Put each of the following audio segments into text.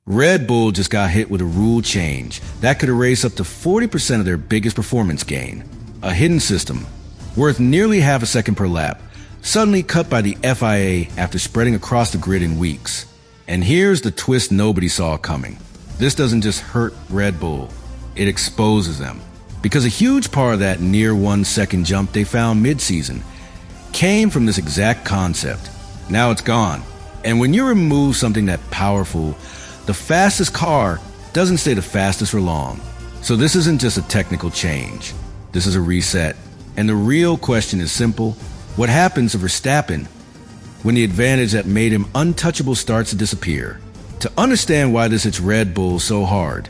Red Bull just got hit with a rule change that could erase up to 40% of their biggest performance gain. A hidden system, worth nearly half a second per lap, suddenly cut by the FIA after spreading across the grid in weeks. And here's the twist nobody saw coming. This doesn't just hurt Red Bull, it exposes them. Because a huge part of that near 1 second jump they found mid-season came from this exact concept. Now it's gone. And when you remove something that powerful, the fastest car doesn't stay the fastest for long. So this isn't just a technical change. This is a reset. And the real question is simple. What happens to Verstappen when the advantage that made him untouchable starts to disappear? To understand why this hits Red Bull so hard,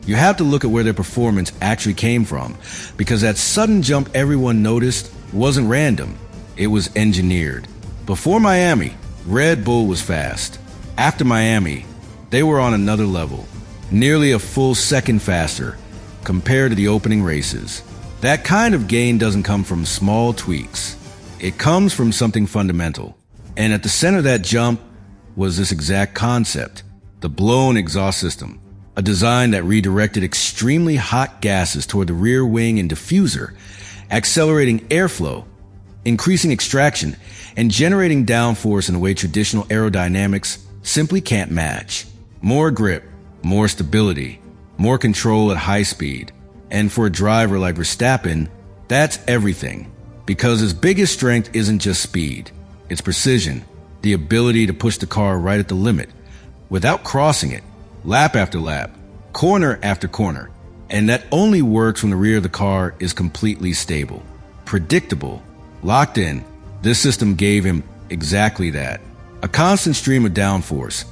you have to look at where their performance actually came from, because that sudden jump everyone noticed wasn't random. It was engineered. Before Miami, Red Bull was fast. After Miami, they were on another level, nearly a full second faster compared to the opening races. That kind of gain doesn't come from small tweaks. It comes from something fundamental. And at the center of that jump was this exact concept, the blown exhaust system, a design that redirected extremely hot gases toward the rear wing and diffuser, accelerating airflow, increasing extraction, and generating downforce in a way traditional aerodynamics simply can't match. More grip, more stability, more control at high speed. And for a driver like Verstappen, that's everything. Because his biggest strength isn't just speed, it's precision, the ability to push the car right at the limit, without crossing it, lap after lap, corner after corner. And that only works when the rear of the car is completely stable, predictable, locked in. This system gave him exactly that. A constant stream of downforce,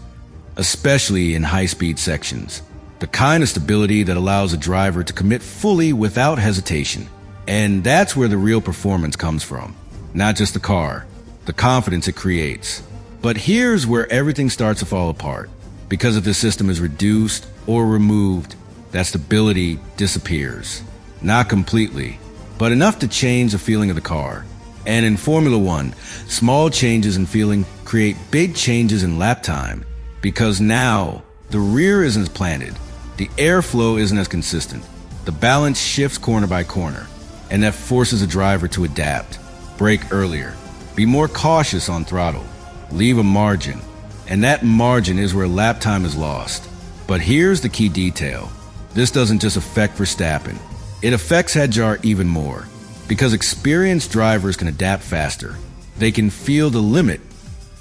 especially in high-speed sections. The kind of stability that allows a driver to commit fully without hesitation. And that's where the real performance comes from. Not just the car, the confidence it creates. But here's where everything starts to fall apart. Because if the system is reduced or removed, that stability disappears. Not completely, but enough to change the feeling of the car. And in Formula One, small changes in feeling create big changes in lap time. Because now, the rear isn't as planted, the airflow isn't as consistent, the balance shifts corner by corner, and that forces a driver to adapt, brake earlier, be more cautious on throttle, leave a margin, and that margin is where lap time is lost. But here's the key detail. This doesn't just affect Verstappen, it affects Hadjar even more, because experienced drivers can adapt faster. They can feel the limit,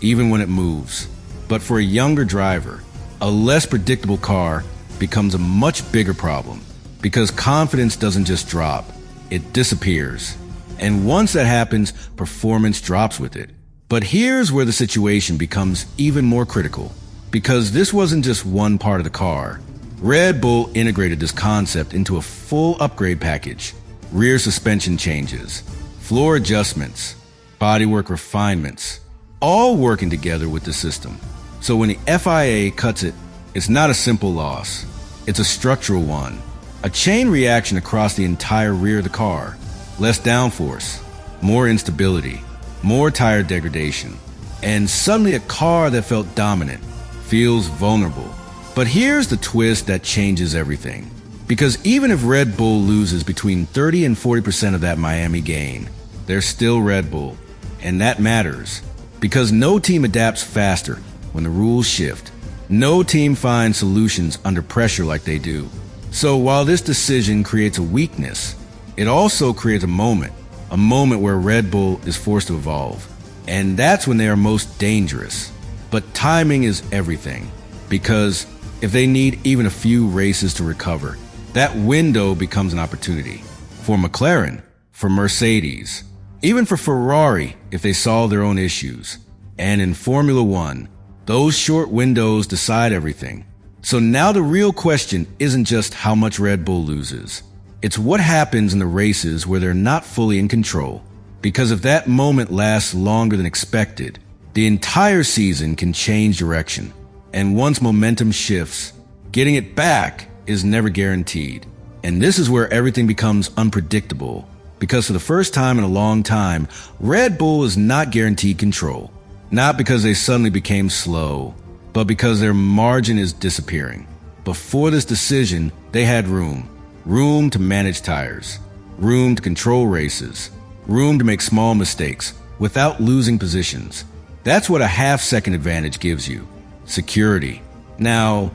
even when it moves. But for a younger driver, a less predictable car becomes a much bigger problem, because confidence doesn't just drop, it disappears. And once that happens, performance drops with it. But here's where the situation becomes even more critical, because this wasn't just one part of the car. Red Bull integrated this concept into a full upgrade package. Rear suspension changes, floor adjustments, bodywork refinements, all working together with the system. So when the FIA cuts it, it's not a simple loss. It's a structural one. A chain reaction across the entire rear of the car. Less downforce, more instability, more tire degradation. And suddenly a car that felt dominant feels vulnerable. But here's the twist that changes everything. Because even if Red Bull loses between 30 and 40% of that Miami gain, they're still Red Bull. And that matters. Because no team adapts faster when the rules shift. No team finds solutions under pressure like they do. So while this decision creates a weakness, it also creates a moment where Red Bull is forced to evolve. And that's when they are most dangerous. But timing is everything, because if they need even a few races to recover, that window becomes an opportunity. For McLaren, for Mercedes, even for Ferrari if they solve their own issues. And in Formula One, those short windows decide everything. So now the real question isn't just how much Red Bull loses. It's what happens in the races where they're not fully in control. Because if that moment lasts longer than expected, the entire season can change direction. And once momentum shifts, getting it back is never guaranteed. And this is where everything becomes unpredictable. Because for the first time in a long time, Red Bull is not guaranteed control. Not because they suddenly became slow, but because their margin is disappearing. Before this decision, they had room to manage tires, room to control races, room to make small mistakes without losing positions. That's what a half-second advantage gives you. Security. Now,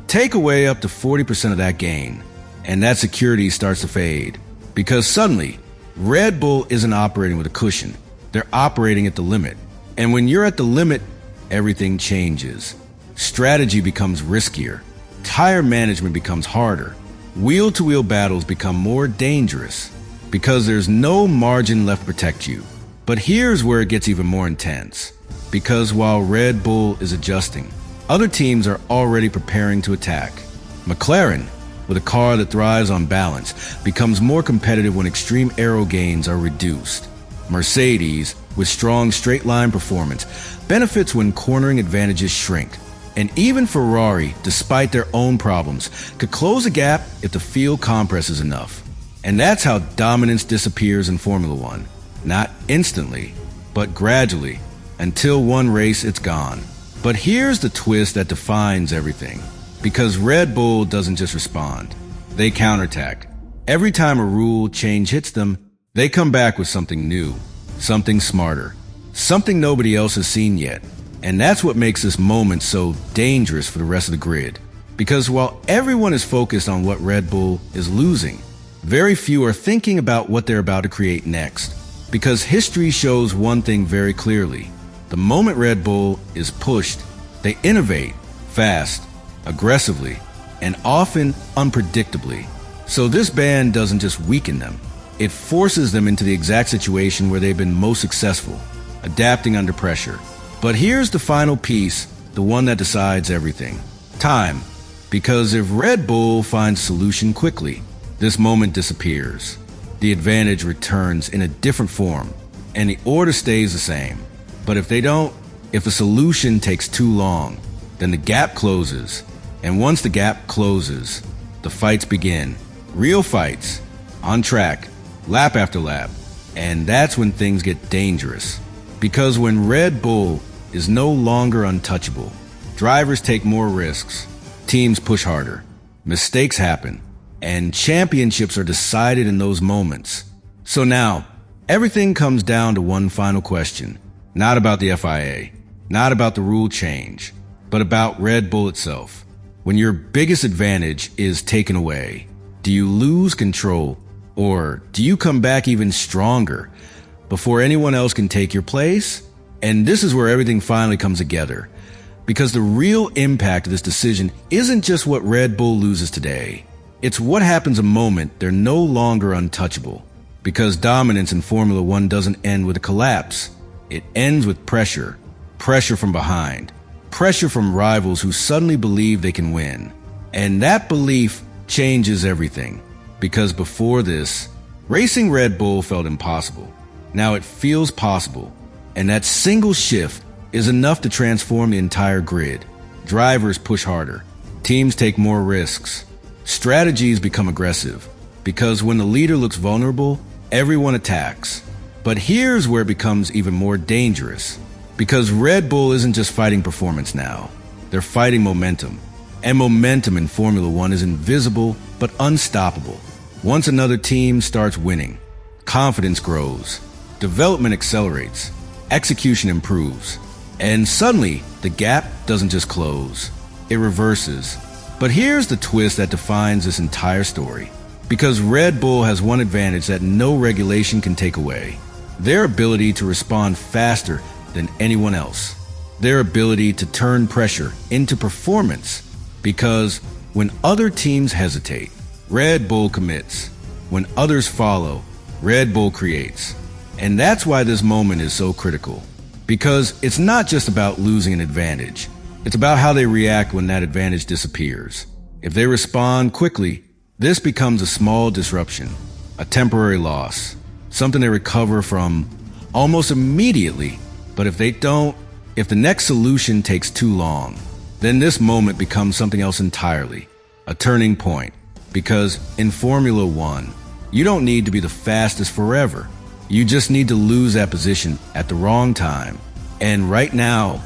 take away up to 40% of that gain, and that security starts to fade. Because suddenly, Red Bull isn't operating with a cushion. They're operating at the limit. And when you're at the limit, everything changes. Strategy becomes riskier. Tire management becomes harder. Wheel-to-wheel battles become more dangerous because there's no margin left to protect you. But here's where it gets even more intense. Because while Red Bull is adjusting, other teams are already preparing to attack. McLaren, with a car that thrives on balance, becomes more competitive when extreme aero gains are reduced. Mercedes, with strong straight-line performance, benefits when cornering advantages shrink. And even Ferrari, despite their own problems, could close a gap if the field compresses enough. And that's how dominance disappears in Formula One. Not instantly, but gradually, until one race it's gone. But here's the twist that defines everything. Because Red Bull doesn't just respond, they counterattack. Every time a rule change hits them, they come back with something new, something smarter, something nobody else has seen yet. And that's what makes this moment so dangerous for the rest of the grid. Because while everyone is focused on what Red Bull is losing, very few are thinking about what they're about to create next. Because history shows one thing very clearly. The moment Red Bull is pushed, they innovate fast, aggressively, and often unpredictably. So this ban doesn't just weaken them. It forces them into the exact situation where they've been most successful, adapting under pressure. But here's the final piece, the one that decides everything. Time. Because if Red Bull finds a solution quickly, this moment disappears. The advantage returns in a different form, and the order stays the same. But if they don't, if a solution takes too long, then the gap closes. And once the gap closes, the fights begin. Real fights, on track, lap after lap. And that's when things get dangerous. Because when Red Bull is no longer untouchable, drivers take more risks, teams push harder, mistakes happen, and championships are decided in those moments. So now, everything comes down to one final question. Not about the FIA, not about the rule change, but about Red Bull itself. When your biggest advantage is taken away, do you lose control, or do you come back even stronger before anyone else can take your place? And this is where everything finally comes together. Because the real impact of this decision isn't just what Red Bull loses today. It's what happens the moment they're no longer untouchable. Because dominance in Formula One doesn't end with a collapse. It ends with pressure. Pressure from behind. Pressure from rivals who suddenly believe they can win. And that belief changes everything. Because before this, racing Red Bull felt impossible. Now it feels possible. And that single shift is enough to transform the entire grid. Drivers push harder. Teams take more risks. Strategies become aggressive. Because when the leader looks vulnerable, everyone attacks. But here's where it becomes even more dangerous. Because Red Bull isn't just fighting performance now. They're fighting momentum. And momentum in Formula One is invisible but unstoppable. Once another team starts winning, confidence grows, development accelerates, execution improves. And suddenly, the gap doesn't just close, it reverses. But here's the twist that defines this entire story. Because Red Bull has one advantage that no regulation can take away. Their ability to respond faster than anyone else. Their ability to turn pressure into performance. Because when other teams hesitate, Red Bull commits. When others follow, Red Bull creates. And that's why this moment is so critical. Because it's not just about losing an advantage. It's about how they react when that advantage disappears. If they respond quickly, this becomes a small disruption, a temporary loss, something they recover from almost immediately. But if they don't, if the next solution takes too long, then this moment becomes something else entirely, a turning point. Because in Formula One, you don't need to be the fastest forever. You just need to lose that position at the wrong time. And right now,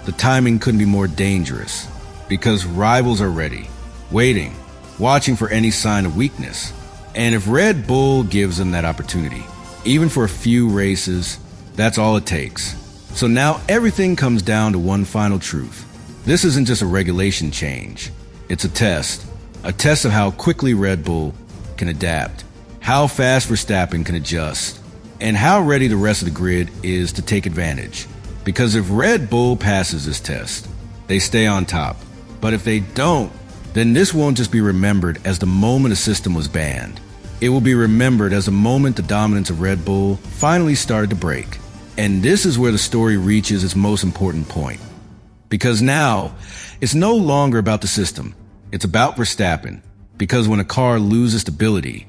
the timing couldn't be more dangerous, because rivals are ready, waiting, watching for any sign of weakness. And if Red Bull gives them that opportunity, even for a few races, that's all it takes. So now everything comes down to one final truth. This isn't just a regulation change. It's a test of how quickly Red Bull can adapt, how fast Verstappen can adjust, and how ready the rest of the grid is to take advantage. Because if Red Bull passes this test, they stay on top. But if they don't, then this won't just be remembered as the moment a system was banned. It will be remembered as the moment the dominance of Red Bull finally started to break. And this is where the story reaches its most important point. Because now, it's no longer about the system. It's about Verstappen. Because when a car loses stability,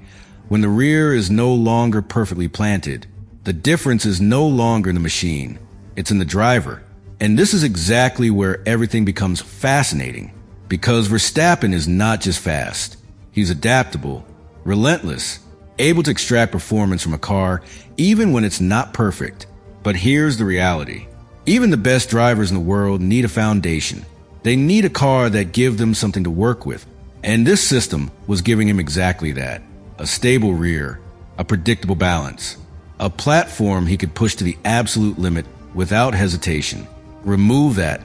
when the rear is no longer perfectly planted, the difference is no longer in the machine. It's in the driver. And this is exactly where everything becomes fascinating. Because Verstappen is not just fast. He's adaptable, relentless, able to extract performance from a car even when it's not perfect. But here's the reality. Even the best drivers in the world need a foundation. They need a car that gives them something to work with. And this system was giving him exactly that. A stable rear, a predictable balance, a platform he could push to the absolute limit without hesitation. Remove that,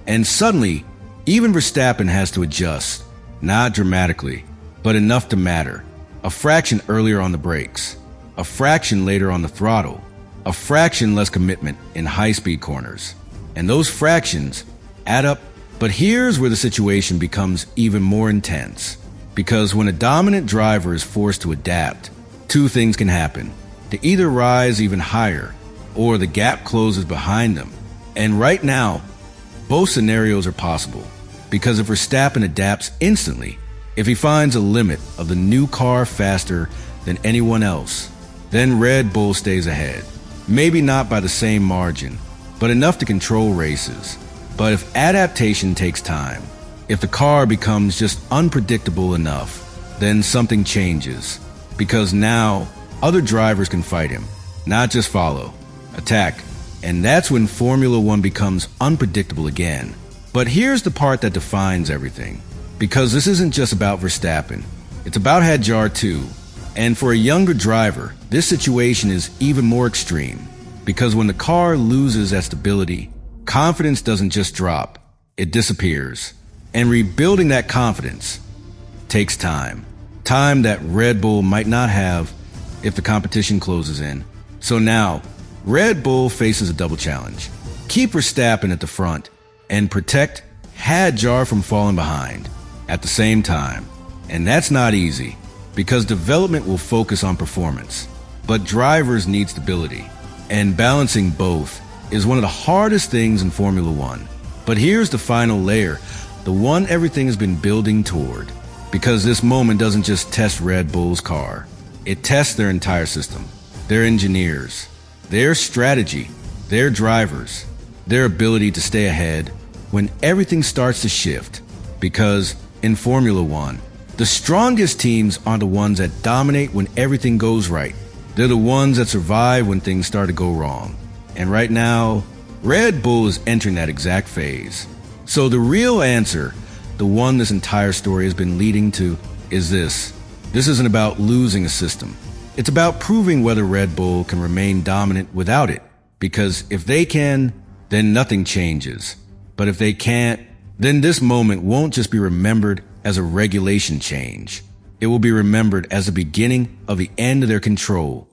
and suddenly, even Verstappen has to adjust. Not dramatically, but enough to matter. A fraction earlier on the brakes, a fraction later on the throttle, a fraction less commitment in high-speed corners. And those fractions add up. But here's where the situation becomes even more intense. Because when a dominant driver is forced to adapt, two things can happen. They either rise even higher, or the gap closes behind them. And right now, both scenarios are possible. Because if Verstappen adapts instantly, if he finds a limit of the new car faster than anyone else, then Red Bull stays ahead. Maybe not by the same margin, but enough to control races. But if adaptation takes time, if the car becomes just unpredictable enough, then something changes. Because now, other drivers can fight him, not just follow, attack. And that's when Formula One becomes unpredictable again. But here's the part that defines everything. Because this isn't just about Verstappen. It's about Hadjar too. And for a younger driver, this situation is even more extreme. Because when the car loses that stability, confidence doesn't just drop, it disappears. And rebuilding that confidence takes time. Time that Red Bull might not have if the competition closes in. So now, Red Bull faces a double challenge. Keep Verstappen at the front and protect Hadjar from falling behind at the same time. And that's not easy, because development will focus on performance. But drivers need stability, and balancing both is one of the hardest things in Formula One. But here's the final layer, the one everything has been building toward. Because this moment doesn't just test Red Bull's car, it tests their entire system, their engineers, their strategy, their drivers, their ability to stay ahead when everything starts to shift. Because in Formula One, the strongest teams are the ones that dominate when everything goes right. They're the ones that survive when things start to go wrong. And right now, Red Bull is entering that exact phase. So the real answer, the one this entire story has been leading to, is this. This isn't about losing a system. It's about proving whether Red Bull can remain dominant without it. Because if they can, then nothing changes. But if they can't, then this moment won't just be remembered as a regulation change. It will be remembered as the beginning of the end of their control